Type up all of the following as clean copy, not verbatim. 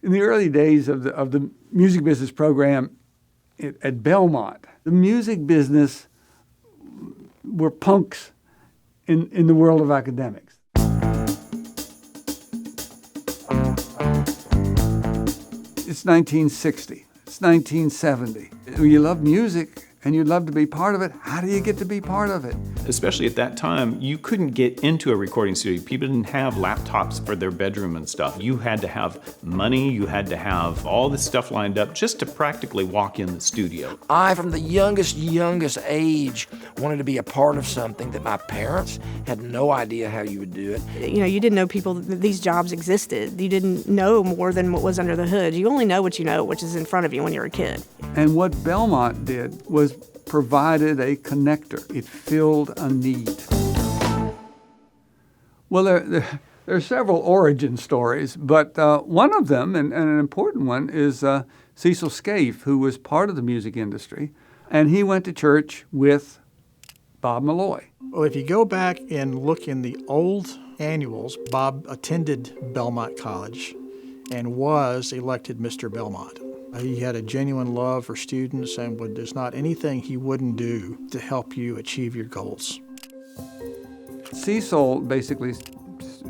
In the early days of the music business program at Belmont, the music business were punks in the world of academics. It's 1960. It's 1970. You love music and you'd love to be part of it. How do you get to be part of it? Especially at that time, you couldn't get into a recording studio. People didn't have laptops for their bedroom and stuff. You had to have money, you had to have all this stuff lined up just to practically walk in the studio. I, from the youngest age, wanted to be a part of something that my parents had no idea how you would do it. You know, you didn't know that these jobs existed. You didn't know more than what was under the hood. You only know what you know, which is in front of you when you're a kid. And what Belmont did was provided a connector. It filled a need. Well, there are several origin stories, but one of them, and an important one, is Cecil Scaife, who was part of the music industry, and he went to church with Bob Malloy. Well, if you go back and look in the old annuals, Bob attended Belmont College and was elected Mr. Belmont. He had a genuine love for students, and there's not anything he wouldn't do to help you achieve your goals. Cecil basically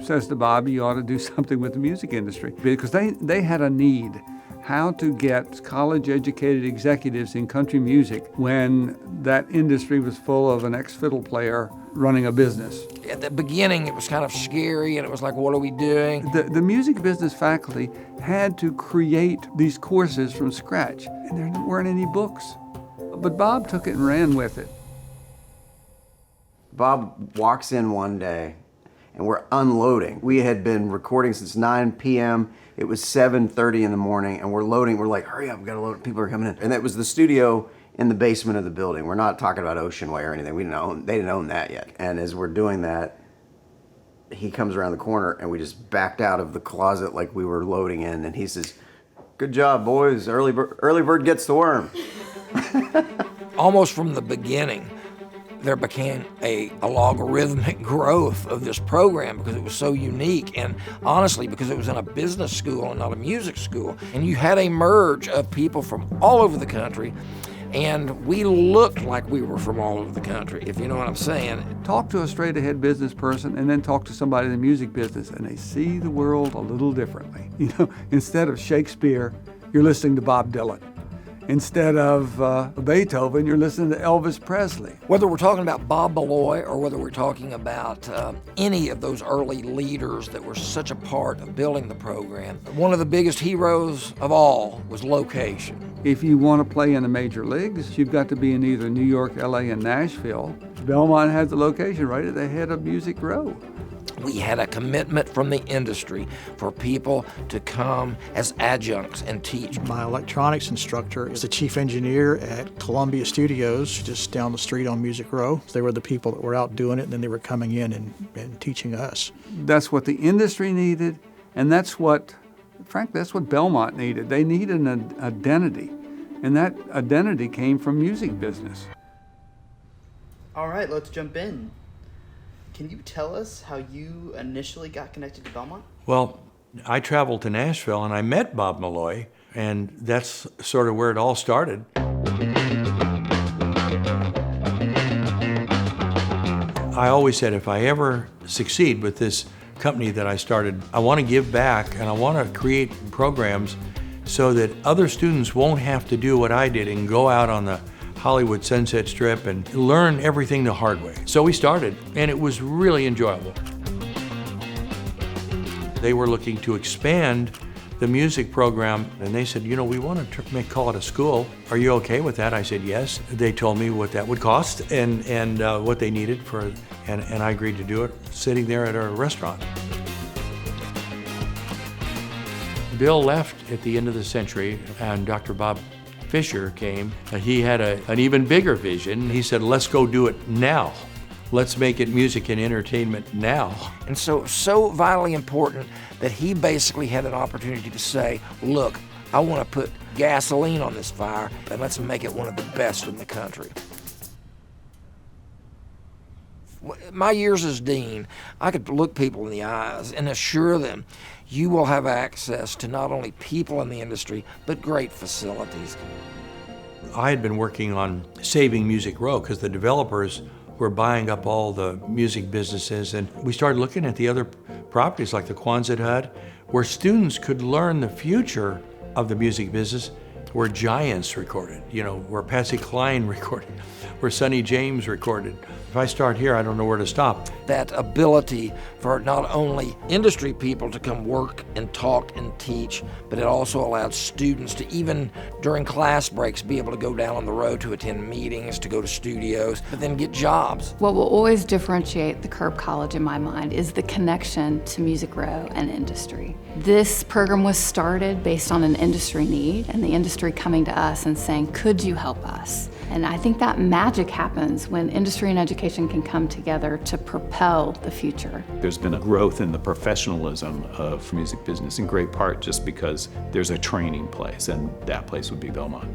says to Bob, you ought to do something with the music industry, because they had a need. How to get college-educated executives in country music when that industry was full of an ex-fiddle player running a business. At the beginning, it was kind of scary, and it was like, what are we doing? The music business faculty had to create these courses from scratch, and there weren't any books. But Bob took it and ran with it. Bob walks in one day, and we're unloading. We had been recording since 9 p.m. It was 7:30 in the morning, and we're loading. We're like, hurry up, we gotta load. People are coming in. And that was the studio in the basement of the building. We're not talking about Ocean Way or anything. They didn't own that yet. And as we're doing that, he comes around the corner, and we just backed out of the closet like we were loading in, and he says, good job, boys. Early bird gets the worm. Almost from the beginning, there became a logarithmic growth of this program because it was so unique, and honestly because it was in a business school and not a music school. And you had a merge of people from all over the country, and we looked like we were from all over the country, if you know what I'm saying. Talk to a straight-ahead business person and then talk to somebody in the music business, and they see the world a little differently. You know, instead of Shakespeare, you're listening to Bob Dylan. Instead of Beethoven, you're listening to Elvis Presley. Whether we're talking about Bob Malloy or whether we're talking about any of those early leaders that were such a part of building the program, one of the biggest heroes of all was location. If you want to play in the major leagues, you've got to be in either New York, LA, and Nashville. Belmont has the location right at the head of Music Row. We had a commitment from the industry for people to come as adjuncts and teach. My electronics instructor is the chief engineer at Columbia Studios, just down the street on Music Row. They were the people that were out doing it, and then they were coming in and teaching us. That's what the industry needed, and that's what Belmont needed. They needed an identity, and that identity came from music business. All right, let's jump in. Can you tell us how you initially got connected to Belmont? Well, I traveled to Nashville and I met Bob Malloy, and that's sort of where it all started. I always said if I ever succeed with this company that I started, I want to give back and I want to create programs so that other students won't have to do what I did and go out on the Hollywood Sunset Strip and learn everything the hard way. So we started, and it was really enjoyable. They were looking to expand the music program, and they said, you know, we want to call it a school. Are you okay with that? I said, yes. They told me what that would cost and what they needed for, and I agreed to do it, sitting there at a restaurant. Bill left at the end of the century, and Dr. Bob Fisher came. He had an even bigger vision. He said, let's go do it now. Let's make it music and entertainment now. And so vitally important that he basically had an opportunity to say, look, I want to put gasoline on this fire, and let's make it one of the best in the country. My years as dean, I could look people in the eyes and assure them, you will have access to not only people in the industry, but great facilities. I had been working on saving Music Row because the developers were buying up all the music businesses, and we started looking at the other properties like the Quonset hut, where students could learn the future of the music business, where giants recorded, where Patsy Cline recorded, where Sonny James recorded. If I start here, I don't know where to stop. That ability for not only industry people to come work and talk and teach, but it also allowed students to, even during class breaks, be able to go down on the road to attend meetings, to go to studios, but then get jobs. What will always differentiate the Curb College in my mind is the connection to Music Row and industry. This program was started based on an industry need, and the industry coming to us and saying, could you help us? And I think that magic happens when industry and education can come together to propel the future. There's been a growth in the professionalism of music business, in great part just because there's a training place, and that place would be Belmont.